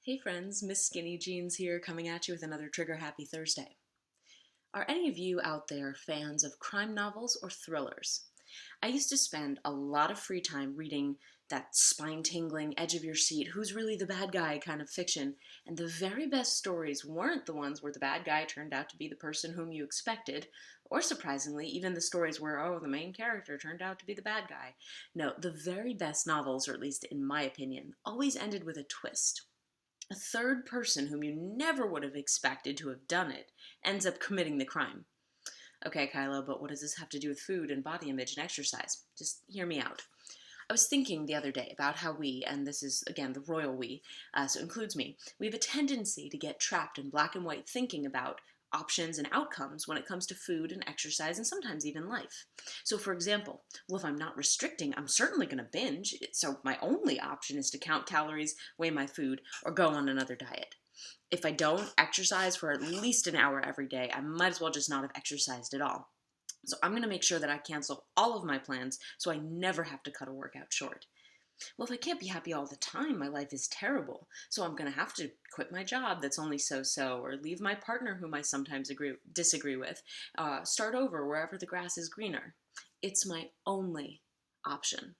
Hey friends, Miss Skinny Jeans here coming at you with another Trigger Happy Thursday. Are any of you out there fans of crime novels or thrillers? I used to spend a lot of free time reading that spine-tingling, edge-of-your-seat, who's really the bad guy kind of fiction, and the very best stories weren't the ones where the bad guy turned out to be the person whom you expected, or surprisingly, even the stories where, the main character turned out to be the bad guy. No, the very best novels, or at least in my opinion, always ended with a twist. A third person whom you never would have expected to have done it ends up committing the crime. Okay, Kyla, but what does this have to do with food and body image and exercise? Just hear me out. I was thinking the other day about how we, and this is again the royal we, so it includes me, we have a tendency to get trapped in black and white thinking about options and outcomes when it comes to food and exercise and sometimes even life. So, for example, well, if I'm not restricting, I'm certainly going to binge. So, my only option is to count calories, weigh my food, or go on another diet. If I don't exercise for at least an hour every day, I might as well just not have exercised at all. So I'm going to make sure that I cancel all of my plans so I never have to cut a workout short. Well, if I can't be happy all the time, my life is terrible. So I'm going to have to quit my job that's only so-so, or leave my partner whom I sometimes disagree with, start over wherever the grass is greener. It's my only option.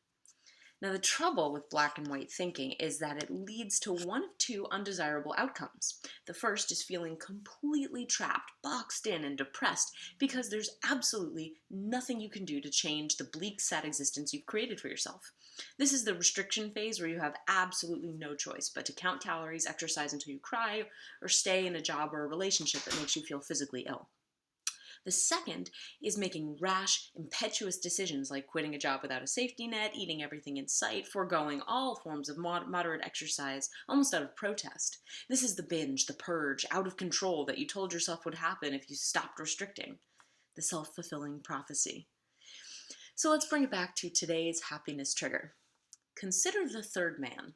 Now, the trouble with black and white thinking is that it leads to one of two undesirable outcomes. The first is feeling completely trapped, boxed in, and depressed because there's absolutely nothing you can do to change the bleak, sad existence you've created for yourself. This is the restriction phase where you have absolutely no choice but to count calories, exercise until you cry, or stay in a job or a relationship that makes you feel physically ill. The second is making rash, impetuous decisions like quitting a job without a safety net, eating everything in sight, foregoing all forms of moderate exercise, almost out of protest. This is the binge, the purge, out of control that you told yourself would happen if you stopped restricting. The self-fulfilling prophecy. So let's bring it back to today's happiness trigger. Consider the third man.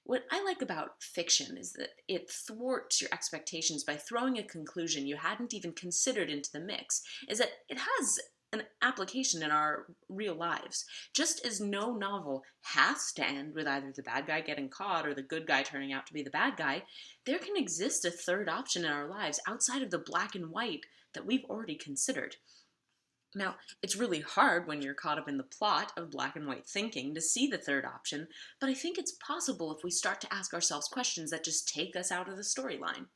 What I like about fiction is that it thwarts your expectations by throwing a conclusion you hadn't even considered into the mix, is that it has an application in our real lives. Just as no novel has to end with either the bad guy getting caught or the good guy turning out to be the bad guy, there can exist a third option in our lives outside of the black and white that we've already considered. Now, it's really hard when you're caught up in the plot of black and white thinking to see the third option, but I think it's possible if we start to ask ourselves questions that just take us out of the storyline.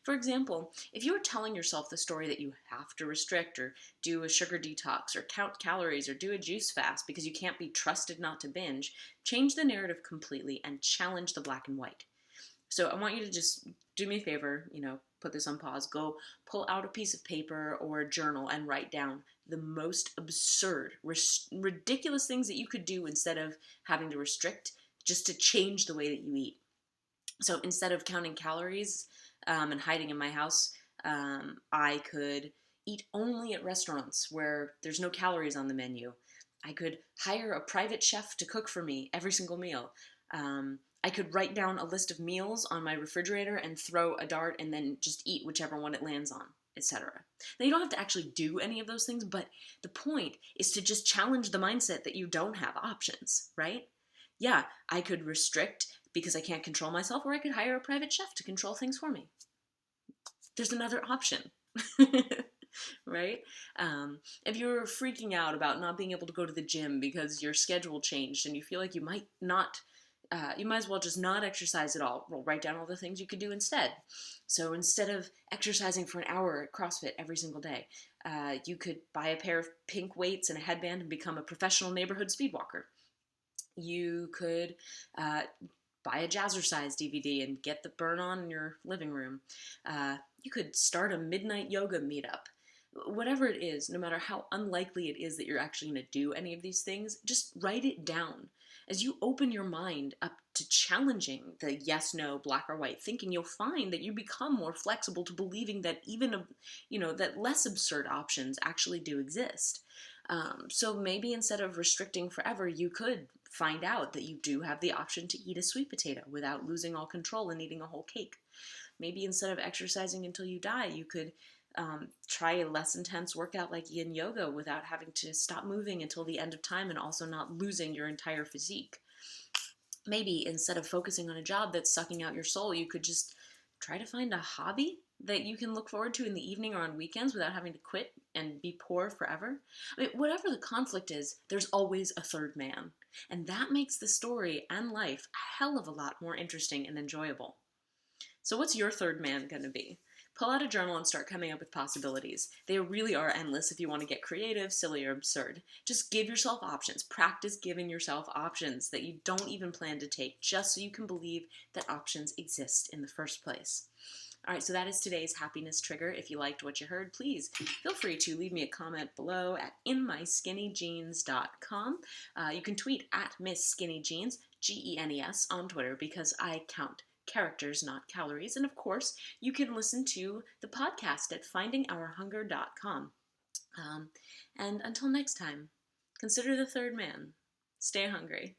For example, if you were telling yourself the story that you have to restrict or do a sugar detox or count calories or do a juice fast because you can't be trusted not to binge, change the narrative completely and challenge the black and white. So I want you to just do me a favor, put this on pause, go pull out a piece of paper or a journal and write down the most absurd, ridiculous things that you could do instead of having to restrict, just to change the way that you eat. So instead of counting calories and hiding in my house, I could eat only at restaurants where there's no calories on the menu. I could hire a private chef to cook for me every single meal. I could write down a list of meals on my refrigerator and throw a dart and then just eat whichever one it lands on, etc. Now, you don't have to actually do any of those things, but the point is to just challenge the mindset that you don't have options, right? Yeah, I could restrict because I can't control myself, or I could hire a private chef to control things for me. There's another option. Right? If you're freaking out about not being able to go to the gym because your schedule changed and you feel like you might as well just not exercise at all. Well, write down all the things you could do instead. So instead of exercising for an hour at CrossFit every single day, you could buy a pair of pink weights and a headband and become a professional neighborhood speed walker. You could buy a Jazzercise DVD and get the burn on in your living room. You could start a midnight yoga meetup. Whatever it is, no matter how unlikely it is that you're actually going to do any of these things, just write it down. As you open your mind up to challenging the yes, no, black or white thinking, you'll find that you become more flexible to believing that that less absurd options actually do exist. So maybe instead of restricting forever, you could find out that you do have the option to eat a sweet potato without losing all control and eating a whole cake. Maybe instead of exercising until you die, you could try a less intense workout like yin yoga without having to stop moving until the end of time and also not losing your entire physique. Maybe instead of focusing on a job that's sucking out your soul, you could just try to find a hobby that you can look forward to in the evening or on weekends without having to quit and be poor forever. I mean, whatever the conflict is, there's always a third man. And that makes the story and life a hell of a lot more interesting and enjoyable. So, what's your third man going to be? Pull out a journal and start coming up with possibilities. They really are endless if you want to get creative, silly, or absurd. Just give yourself options. Practice giving yourself options that you don't even plan to take, just so you can believe that options exist in the first place. All right, so that is today's happiness trigger. If you liked what you heard, please feel free to leave me a comment below at inmyskinnyjeans.com. You can tweet at MissSkinnyJeans, Genes, on Twitter because I count characters, not calories. And of course, you can listen to the podcast at findingourhunger.com. And until next time, consider the third man. Stay hungry.